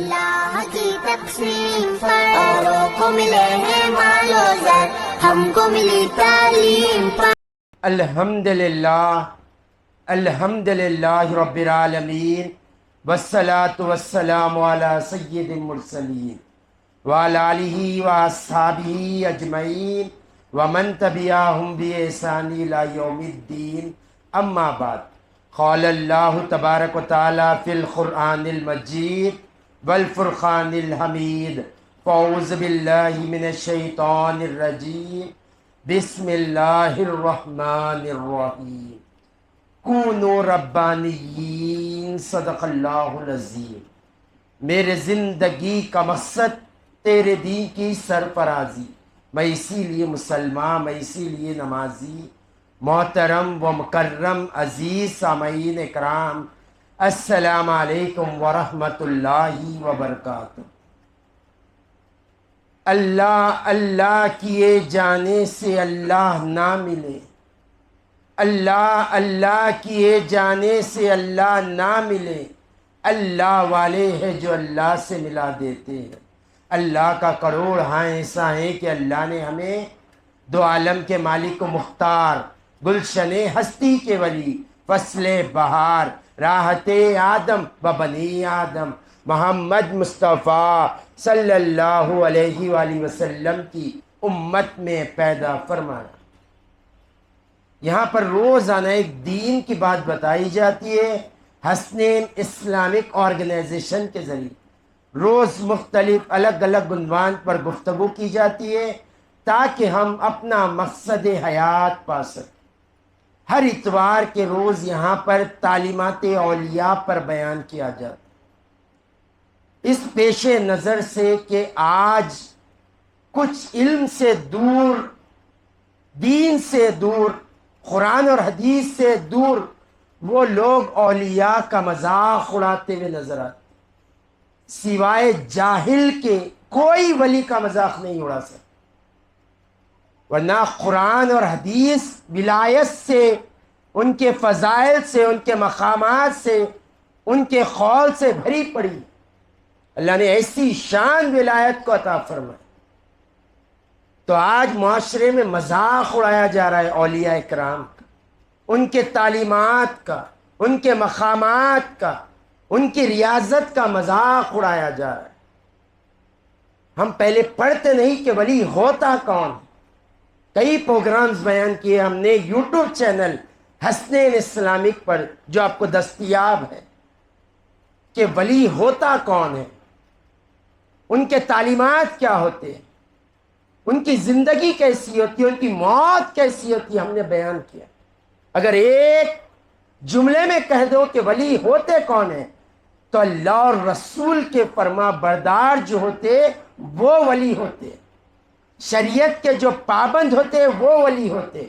اللہ کی تقسیم پر اوروں کو ملے ہیں مال و زر، ہم کو ملی تعلیم پر۔ الحمدللہ رب العالمین، والصلاة والسلام علی سید المرسلین وعلی آلہ واصحابہ اجمعین ومن تبعہم بإحسان الی یوم الدین، اما بعد۔ قال اللہ تبارک و تعالی فی القرآن المجید والفرقان الحمید، فاعوذ باللہ من الشیطان الرجیم، بسم اللہ الرحمن الرحیم۔ کونوا ربانیین، صدق اللہ العظیم۔ میرے زندگی کا مقصد تیرے دین کی سرفرازی، میں اسی لیے مسلمان، میں اسی لیے نمازی۔ محترم و مکرم عزیز سامعین اکرام، السلام علیکم ورحمۃ اللہ وبرکاتہ۔ اللہ اللہ کیے جانے سے اللہ نہ ملے، اللہ اللہ کیے جانے سے اللہ نہ ملے، اللہ والے ہیں جو اللہ سے ملا دیتے ہیں۔ اللہ کا کروڑ ہاں ایسا ہے کہ اللہ نے ہمیں دو عالم کے مالک و مختار، گلشن ہستی کے ولی، فصل بہار، راحت آدم و بنی آدم، محمد مصطفیٰ صلی اللہ علیہ وآلہ وسلم کی امت میں پیدا فرمایا۔ یہاں پر روزانہ ایک دین کی بات بتائی جاتی ہے، حسنین اسلامک آرگنائزیشن کے ذریعے روز مختلف الگ الگ عنوان پر گفتگو کی جاتی ہے تاکہ ہم اپنا مقصد حیات پا سکیں۔ ہر اتوار کے روز یہاں پر تعلیمات اولیاء پر بیان کیا جاتا ہے، اس پیش نظر سے کہ آج کچھ علم سے دور، دین سے دور، قرآن اور حدیث سے دور وہ لوگ اولیاء کا مذاق اڑاتے ہوئے نظر آتے، سوائے جاہل کے کوئی ولی کا مذاق نہیں اڑا سکتا، ورنہ قرآن اور حدیث ولایت سے، ان کے فضائل سے، ان کے مقامات سے، ان کے قول سے بھری پڑی۔ اللہ نے ایسی شان ولایت کو عطا فرمائی، تو آج معاشرے میں مذاق اڑایا جا رہا ہے اولیاء اکرام کا، ان کے تعلیمات کا، ان کے مقامات کا، ان کی ریاضت کا مذاق اڑایا جا رہا ہے۔ ہم پہلے پڑھتے نہیں کہ ولی ہوتا کون۔ کئی پروگرامز بیان کیے ہم نے یوٹیوب چینل حسنین اسلامک پر جو آپ کو دستیاب ہے، کہ ولی ہوتا کون ہے، ان کے تعلیمات کیا ہوتے ہیں، ان کی زندگی کیسی ہوتی ہے، ان کی موت کیسی ہوتی ہے، ہم نے بیان کیا۔ اگر ایک جملے میں کہہ دو کہ ولی ہوتے کون ہیں، تو اللہ اور رسول کے فرما بردار جو ہوتے وہ ولی ہوتے، شریعت کے جو پابند ہوتے وہ ولی ہوتے،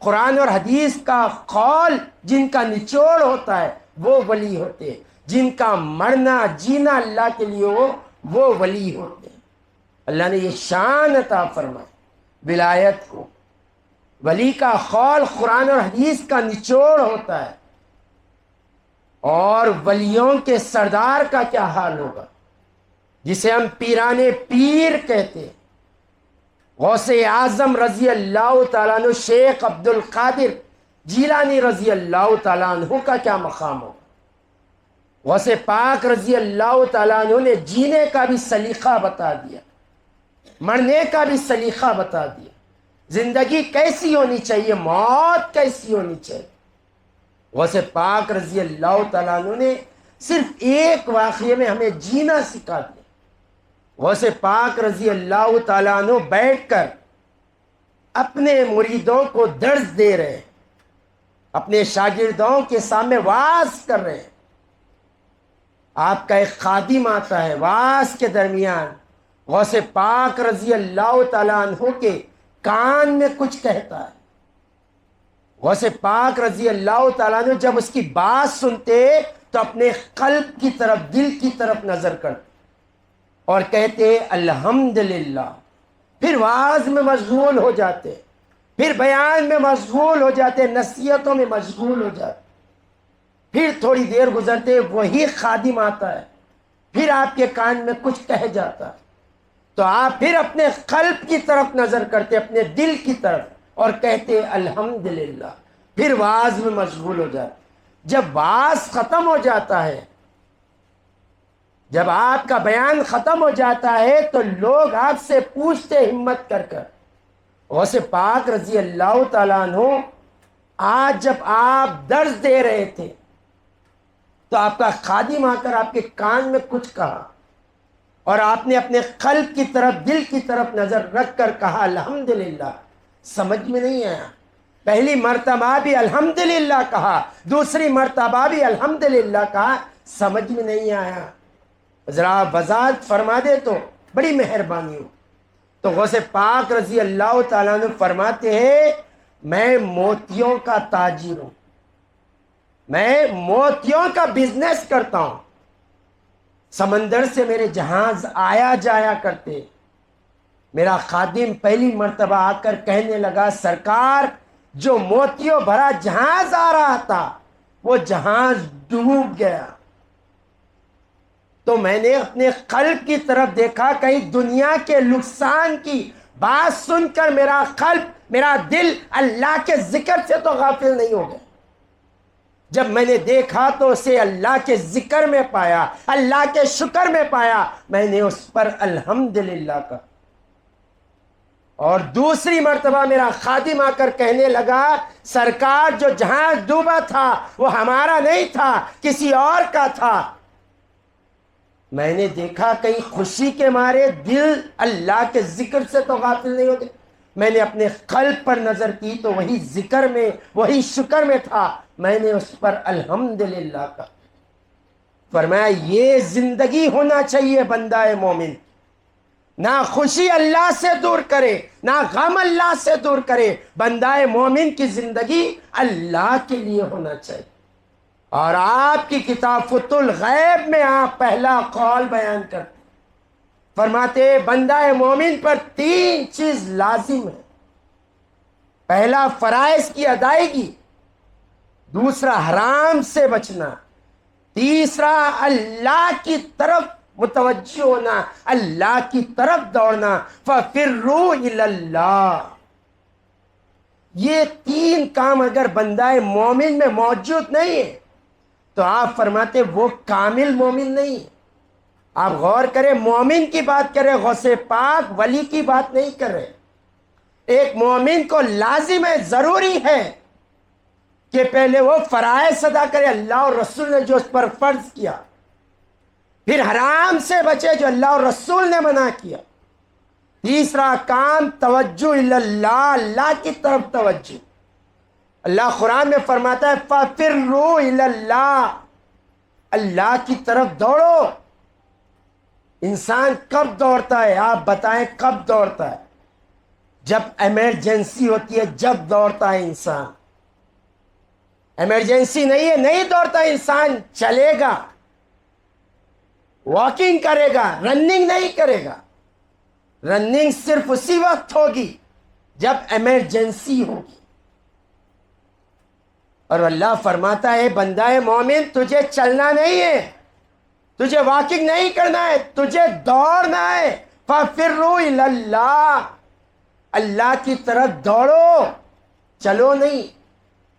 قرآن اور حدیث کا قول جن کا نچوڑ ہوتا ہے وہ ولی ہوتے، جن کا مرنا جینا اللہ کے لیے ہو وہ ولی ہوتے۔ اللہ نے یہ شان عطا فرمائی ولایت کو، ولی کا قول قرآن اور حدیث کا نچوڑ ہوتا ہے۔ اور ولیوں کے سردار کا کیا حال ہوگا، جسے ہم پیران پیر کہتے ہیں، غوث اعظم رضی اللہ تعالیٰ عنہ شیخ عبد القادر جیلانی رضی اللہ تعالیٰ عنہ کا کیا مقام ہوگا۔ غوث پاک رضی اللہ تعالیٰ عنہ نے جینے کا بھی سلیقہ بتا دیا، مرنے کا بھی سلیقہ بتا دیا، زندگی کیسی ہونی چاہیے، موت کیسی ہونی چاہیے۔ غوث پاک رضی اللہ تعالیٰ عنہ نے صرف ایک واقعے میں ہمیں جینا سکھا دیا۔ غوث پاک رضی اللہ تعالیٰ عنہ بیٹھ کر اپنے مریدوں کو درس دے رہے ہیں، اپنے شاگردوں کے سامنے وعظ کر رہے ہیں۔ آپ کا ایک خادم آتا ہے، وعظ کے درمیان غوث پاک رضی اللہ تعالیٰ عنہ کے کان میں کچھ کہتا ہے۔ غوث پاک رضی اللہ تعالیٰ عنہ جب اس کی بات سنتے تو اپنے قلب کی طرف، دل کی طرف نظر کرتے اور کہتے الحمدللہ، پھر وعظ میں مشغول ہو جاتے، پھر بیان میں مشغول ہو جاتے، نصیحتوں میں مشغول ہو جاتے۔ پھر تھوڑی دیر گزرتے وہی خادم آتا ہے، پھر آپ کے کان میں کچھ کہہ جاتا تو آپ پھر اپنے قلب کی طرف نظر کرتے، اپنے دل کی طرف، اور کہتے الحمدللہ، پھر واعظ میں مشغول ہو جاتے۔ جب واعظ ختم ہو جاتا ہے، جب آپ کا بیان ختم ہو جاتا ہے، تو لوگ آپ سے پوچھتے ہمت کر غوث پاک رضی اللہ تعالیٰ عنہ، آج جب آپ درس دے رہے تھے تو آپ کا خادم آ کر آپ کے کان میں کچھ کہا، اور آپ نے اپنے قلب کی طرف، دل کی طرف نظر رکھ کر کہا الحمدللہ۔ سمجھ میں نہیں آیا، پہلی مرتبہ بھی الحمدللہ کہا، دوسری مرتبہ بھی الحمدللہ کہا، سمجھ میں نہیں آیا، ذرا وضاحت فرما دے تو بڑی مہربانی ہو۔ تو غوث پاک رضی اللہ تعالیٰ عنہ فرماتے ہیں میں موتیوں کا تاجر ہوں، میں موتیوں کا بزنس کرتا ہوں، سمندر سے میرے جہاز آیا جایا کرتے۔ میرا خادم پہلی مرتبہ آ کر کہنے لگا سرکار، جو موتیوں بھرا جہاز آ رہا تھا وہ جہاز ڈوب گیا۔ تو میں نے اپنے قلب کی طرف دیکھا، کہیں دنیا کے نقصان کی بات سن کر میرا قلب، میرا دل اللہ کے ذکر سے تو غافل نہیں ہو گیا۔ جب میں نے دیکھا تو اسے اللہ کے ذکر میں پایا، اللہ کے شکر میں پایا، میں نے اس پر الحمدللہ کہا۔ اور دوسری مرتبہ میرا خادم آ کر کہنے لگا سرکار، جو جہاز ڈوبا تھا وہ ہمارا نہیں تھا، کسی اور کا تھا۔ میں نے دیکھا کہیں خوشی کے مارے دل اللہ کے ذکر سے تو غافل نہیں ہو گئے۔ میں نے اپنے قلب پر نظر کی تو وہی ذکر میں، وہی شکر میں تھا، میں نے اس پر الحمدللہ کہا۔ فرمایا یہ زندگی ہونا چاہیے بندہ مومن، نہ خوشی اللہ سے دور کرے، نہ غم اللہ سے دور کرے۔ بندہ مومن کی زندگی اللہ کے لیے ہونا چاہیے۔ اور آپ کی کتاب فتح الغیب میں آپ پہلا قول بیان کرتے، فرماتے بندہ مومن پر تین چیز لازم ہے۔ پہلا فرائض کی ادائیگی، دوسرا حرام سے بچنا، تیسرا اللہ کی طرف متوجہ ہونا، اللہ کی طرف دوڑنا۔ فَفِرُّوا إِلَى اللَّهِ۔ یہ تین کام اگر بندہ مومن میں موجود نہیں ہے تو آپ فرماتے وہ کامل مومن نہیں ہے۔ آپ غور کریں، مومن کی بات کریں، غوث پاک ولی کی بات نہیں کر رہے۔ ایک مومن کو لازم ہے، ضروری ہے کہ پہلے وہ فرائض ادا کرے، اللہ اور رسول نے جو اس پر فرض کیا، پھر حرام سے بچے جو اللہ اور رسول نے منع کیا، تیسرا کام توجہ اللہ، اللہ کی طرف توجہ۔ اللہ قرآن میں فرماتا ہے فَفِرُّوا إِلَى اللَّهِ، اللہ کی طرف دوڑو۔ انسان کب دوڑتا ہے؟ آپ بتائیں کب دوڑتا ہے؟ جب ایمرجنسی ہوتی ہے، جب دوڑتا ہے انسان۔ ایمرجنسی نہیں ہے، نہیں دوڑتا انسان، چلے گا، واکنگ کرے گا، رننگ نہیں کرے گا۔ رننگ صرف اسی وقت ہوگی جب ایمرجنسی ہوگی۔ اور اللہ فرماتا ہے بندہ مومن تجھے چلنا نہیں ہے، تجھے واکنگ نہیں کرنا ہے، تجھے دوڑنا ہے۔ فَفِرُّوا إِلَى اللَّهِ، اللہ کی طرف دوڑو، چلو نہیں۔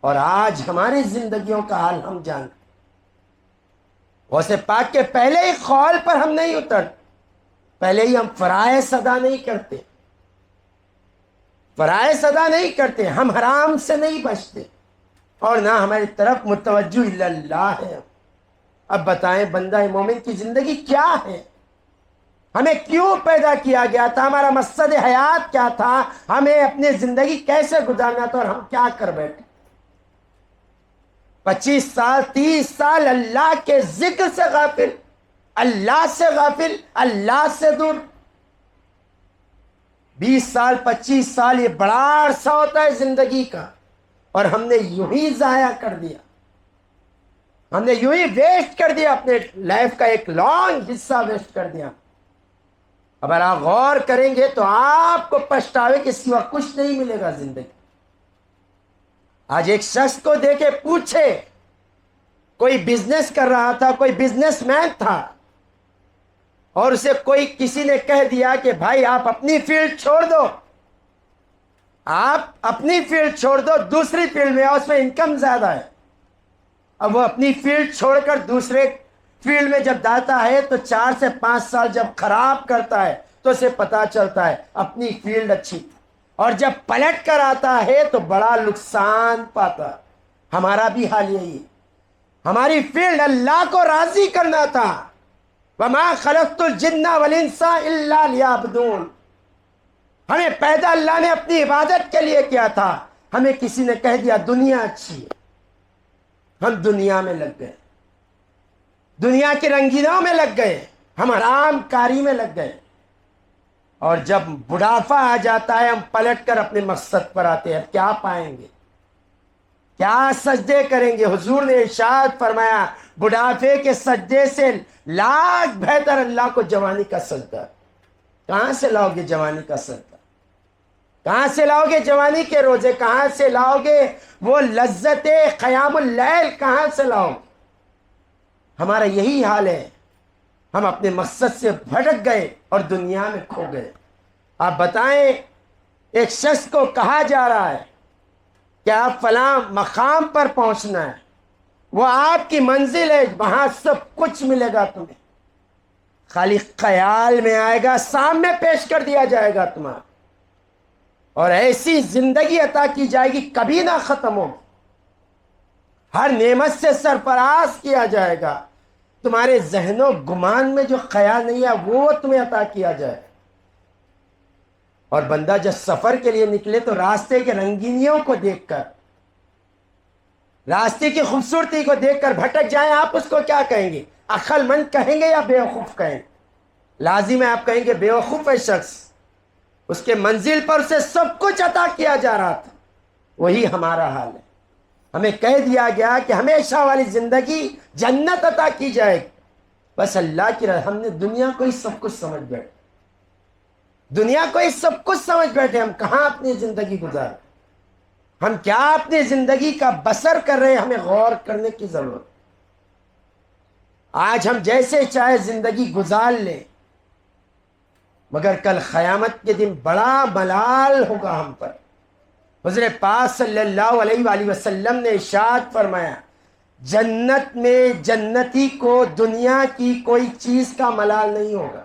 اور آج ہماری زندگیوں کا حال ہم جانتے، غوث پاک کے پہلے ہی قول پر ہم نہیں اترتے، پہلے ہی ہم فرائض ادا نہیں کرتے، فرائض ادا نہیں کرتے، ہم حرام سے نہیں بچتے، اور نہ ہماری طرف متوجہ اللہ ہے۔ اب بتائیں بندہ مومن کی زندگی کیا ہے؟ ہمیں کیوں پیدا کیا گیا تھا؟ ہمارا مقصد حیات کیا تھا؟ ہمیں اپنی زندگی کیسے گزارنا تھا؟ اور ہم کیا کر بیٹھے؟ 25 سال 30 سال اللہ کے ذکر سے غافل، اللہ سے غافل، اللہ سے دور۔ 20 سال 25 سال یہ بڑا عرصہ ہوتا ہے زندگی کا، اور ہم نے یوں ہی ضائع کر دیا، ہم نے یوں ہی ویسٹ کر دیا، اپنے لائف کا ایک لانگ حصہ ویسٹ کر دیا۔ اگر آپ غور کریں گے تو آپ کو پچھتاوے کے سوا کچھ نہیں ملے گا زندگی۔ آج ایک شخص کو دیکھے پوچھے، کوئی بزنس کر رہا تھا، کوئی بزنس مین تھا، اور اسے کوئی کسی نے کہہ دیا کہ بھائی آپ اپنی فیلڈ چھوڑ دو، آپ اپنی فیلڈ چھوڑ دو، دوسری فیلڈ میں آؤ، اس میں انکم زیادہ ہے۔ اب وہ اپنی فیلڈ چھوڑ کر دوسرے فیلڈ میں جب جاتا ہے تو 4 سے 5 سال جب خراب کرتا ہے تو اسے پتا چلتا ہے اپنی فیلڈ اچھی تھی، اور جب پلٹ کر آتا ہے تو بڑا نقصان پاتا۔ ہمارا بھی حال یہی ہے، ہماری فیلڈ اللہ کو راضی کرنا تھا، وَمَا خَلَقْتُ الْجِنَّ وَالْإِنسَ إِلَّا لِيَعْبُدُونِ، ہمیں پیدا اللہ نے اپنی عبادت کے لیے کیا تھا۔ ہمیں کسی نے کہہ دیا دنیا اچھی ہے، ہم دنیا میں لگ گئے، دنیا کی رنگینوں میں لگ گئے، ہم حرام کاری میں لگ گئے، اور جب بڑھاپا آ جاتا ہے ہم پلٹ کر اپنے مقصد پر آتے ہیں۔ کیا پائیں گے، کیا سجدے کریں گے؟ حضور نے ارشاد فرمایا بڑھاپے کے سجدے سے لاکھ بہتر اللہ کو جوانی کا سجدہ۔ کہاں سے لاؤ گے جوانی کا سجدہ؟ کہاں سے لاؤ گے جوانی کے روزے؟ کہاں سے لاؤ گے وہ لذت قیام اللیل؟ کہاں سے لاؤ گے؟ ہمارا یہی حال ہے، ہم اپنے مقصد سے بھٹک گئے اور دنیا میں کھو گئے۔ آپ بتائیں، ایک شخص کو کہا جا رہا ہے کہ آپ فلاں مقام پر پہنچنا ہے، وہ آپ کی منزل ہے، وہاں سب کچھ ملے گا تمہیں، خالی خیال میں آئے گا، سامنے پیش کر دیا جائے گا تمہارا، اور ایسی زندگی عطا کی جائے گی کبھی نہ ختم ہو، ہر نعمت سے سرفراز کیا جائے گا، تمہارے ذہن و گمان میں جو خیال نہیں ہے وہ تمہیں عطا کیا جائے۔ اور بندہ جب سفر کے لیے نکلے تو راستے کے رنگینیوں کو دیکھ کر، راستے کی خوبصورتی کو دیکھ کر بھٹک جائیں، آپ اس کو کیا کہیں گے؟ عقل مند کہیں گے یا بیوقوف کہیں گے؟ لازم ہے آپ کہیں گے بیوقوف ہے شخص، اس کے منزل پر اسے سب کچھ عطا کیا جا رہا تھا۔ وہی ہمارا حال ہے، ہمیں کہہ دیا گیا کہ ہمیشہ والی زندگی جنت عطا کی جائے گی، بس اللہ کی رحمت، ہم نے دنیا کو ہی سب کچھ سمجھ بیٹھے، دنیا کو ہی سب کچھ سمجھ بیٹھے، ہم کہاں اپنی زندگی گزار، ہم کیا اپنی زندگی کا بسر کر رہے ہیں، ہمیں غور کرنے کی ضرورت۔ آج ہم جیسے چاہے زندگی گزار لیں، مگر کل قیامت کے دن بڑا ملال ہوگا ہم پر۔ حضور پاک صلی اللہ علیہ وآلہ وسلم نے ارشاد فرمایا جنت میں جنتی کو دنیا کی کوئی چیز کا ملال نہیں ہوگا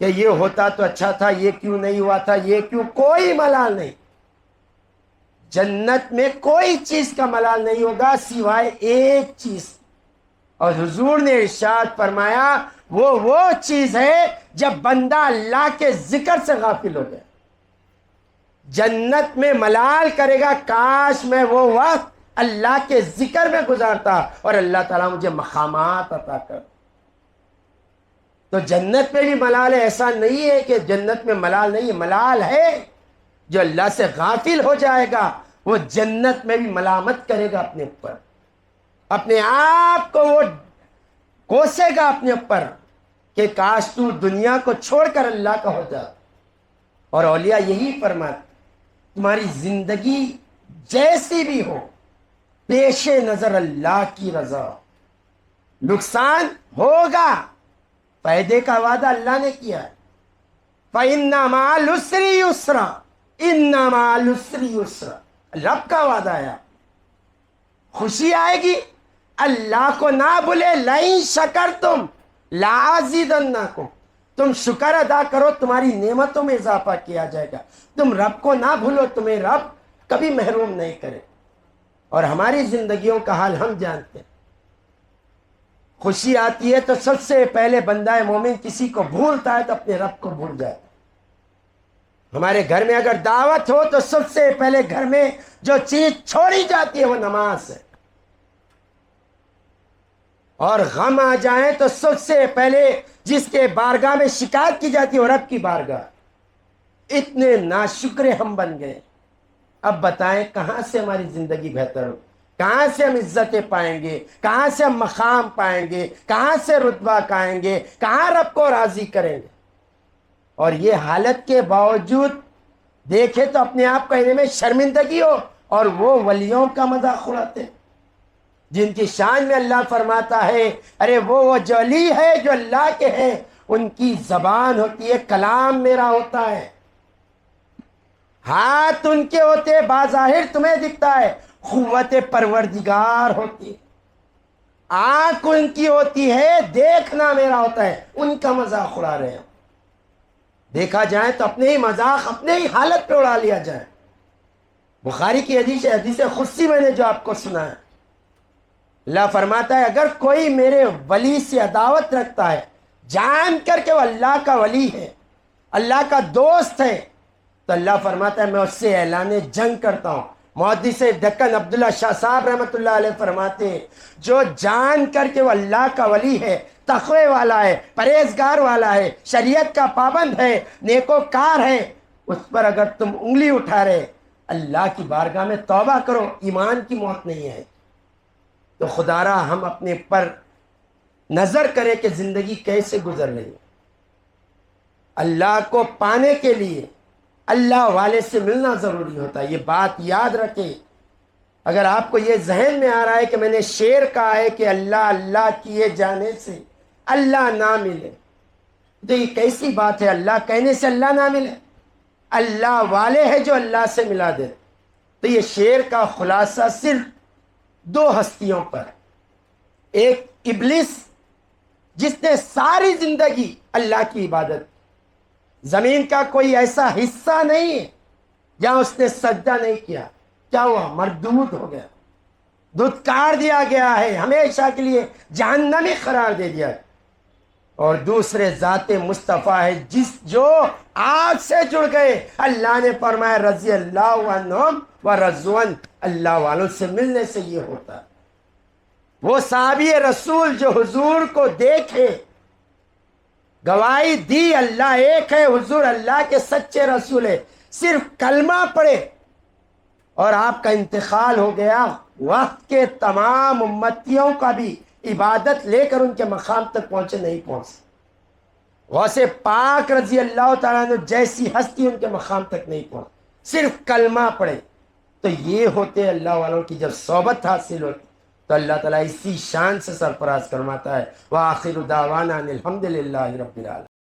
کہ یہ ہوتا تو اچھا تھا، یہ کیوں نہیں ہوا تھا، یہ کیوں، کوئی ملال نہیں۔ جنت میں کوئی چیز کا ملال نہیں ہوگا سوائے ایک چیز، اور حضور نے ارشاد فرمایا وہ چیز ہے جب بندہ اللہ کے ذکر سے غافل ہو جائے، جنت میں ملال کرے گا کاش میں وہ وقت اللہ کے ذکر میں گزارتا اور اللہ تعالیٰ مجھے مقامات عطا کر۔ تو جنت میں بھی ملال ہے، ایسا نہیں ہے کہ جنت میں ملال نہیں ہے، ملال ہے۔ جو اللہ سے غافل ہو جائے گا وہ جنت میں بھی ملامت کرے گا اپنے اوپر، اپنے آپ کو وہ کوسے گا اپنے اوپر کہ کاش تو دنیا کو چھوڑ کر اللہ کا ہو جا۔ اور اولیاء یہی فرماتے تمہاری زندگی جیسی بھی ہو پیش نظر اللہ کی رضا، نقصان ہوگا، فائدے کا وعدہ اللہ نے کیا ہے، فَإِنَّ مَعَ الْعُسْرِ يُسْرًا، إِنَّ مَعَ الْعُسْرِ يُسْرًا، رب کا وعدہ ہے۔ خوشی آئے گی، اللہ کو نہ بھولے، لَئِن شَكَرْتُمْ لَأَزِيدَنَّكُمْ، تم شکر ادا کرو تمہاری نعمتوں میں اضافہ کیا جائے گا، تم رب کو نہ بھولو تمہیں رب کبھی محروم نہیں کرے۔ اور ہماری زندگیوں کا حال ہم جانتے ہیں، خوشی آتی ہے تو سب سے پہلے بندہ مومن کسی کو بھولتا ہے تو اپنے رب کو بھول جاتا ہے۔ ہمارے گھر میں اگر دعوت ہو تو سب سے پہلے گھر میں جو چیز چھوڑی جاتی ہے وہ نماز ہے، اور غم آ جائیں تو سب سے پہلے جس کے بارگاہ میں شکایت کی جاتی ہے وہ رب کی بارگاہ۔ اتنے ناشکرے ہم بن گئے، اب بتائیں کہاں سے ہماری زندگی بہتر ہو، کہاں سے ہم عزتیں پائیں گے، کہاں سے ہم مقام پائیں گے، کہاں سے رتبہ پائیں گے، کہاں رب کو راضی کریں گے؟ اور یہ حالت کے باوجود دیکھے تو اپنے آپ کو انہیں میں شرمندگی ہو، اور وہ ولیوں کا مذاق اڑاتے، جن کی شان میں اللہ فرماتا ہے ارے وہ جو علی ہے جو اللہ کے ہیں، ان کی زبان ہوتی ہے کلام میرا ہوتا ہے، ہاتھ ان کے ہوتے ہیں بظاہر تمہیں دکھتا ہے، قوت پروردگار ہوتی ہے، آنکھ ان کی ہوتی ہے دیکھنا میرا ہوتا ہے، ان کا مذاق اڑا رہے ہیں۔ دیکھا جائے تو اپنے ہی مذاق اپنے ہی حالت پہ اڑا لیا جائے۔ بخاری کی حدیث قدسی میں نے جو آپ کو سنا ہے، اللہ فرماتا ہے اگر کوئی میرے ولی سے عداوت رکھتا ہے جان کر کے وہ اللہ کا ولی ہے، اللہ کا دوست ہے، تو اللہ فرماتا ہے میں اس سے اعلان جنگ کرتا ہوں۔ محدث دکن عبداللہ شاہ صاحب رحمۃ اللہ علیہ فرماتے ہیں جو جان کر کے وہ اللہ کا ولی ہے، تقوی والا ہے، پرہیزگار والا ہے، شریعت کا پابند ہے، نیکوکار ہے، اس پر اگر تم انگلی اٹھا رہے اللہ کی بارگاہ میں توبہ کرو، ایمان کی موت نہیں ہے۔ تو خدا را ہم اپنے پر نظر کریں کہ زندگی کیسے گزر رہی ہے۔ اللہ کو پانے کے لیے اللہ والے سے ملنا ضروری ہوتا ہے، یہ بات یاد رکھیں۔ اگر آپ کو یہ ذہن میں آ رہا ہے کہ میں نے شعر کہا ہے کہ اللہ اللہ کیے جانے سے اللہ نہ ملے، تو یہ کیسی بات ہے؟ اللہ کہنے سے اللہ نہ ملے؟ اللہ والے ہیں جو اللہ سے ملا دے۔ تو یہ شعر کا خلاصہ صرف دو ہستیوں پر، ایک ابلیس جس نے ساری زندگی اللہ کی عبادت، زمین کا کوئی ایسا حصہ نہیں ہے جہاں اس نے سجدہ نہیں کیا، کیا ہوا؟ مردود ہو گیا، دھتکار دیا گیا ہے، ہمیشہ کے لیے جہنمی قرار دے دیا ہے۔ اور دوسرے ذات مصطفیٰ ہے جو آگ سے جڑ گئے، اللہ نے فرمایا رضی اللہ عنہم و رضوان، اللہ والوں سے ملنے سے یہ ہوتا ہے۔ وہ صحابی رسول جو حضور کو دیکھے، گواہی دی اللہ ایک ہے، حضور اللہ کے سچے رسول ہے، صرف کلمہ پڑھے اور آپ کا انتقال ہو گیا، وقت کے تمام امتیوں کا بھی عبادت لے کر ان کے مقام تک پہنچے نہیں پہنچے۔ غوث پاک رضی اللہ تعالیٰ عنہ جیسی ہستی ان کے مقام تک نہیں پہنچ، صرف کلمہ پڑھے۔ تو یہ ہوتے اللہ والوں کی جب صحبت حاصل ہوتی تو اللہ تعالیٰ اسی شان سے سرفراز فرماتا ہے وآخر دعوانا ان الحمد للہ رب العالمین۔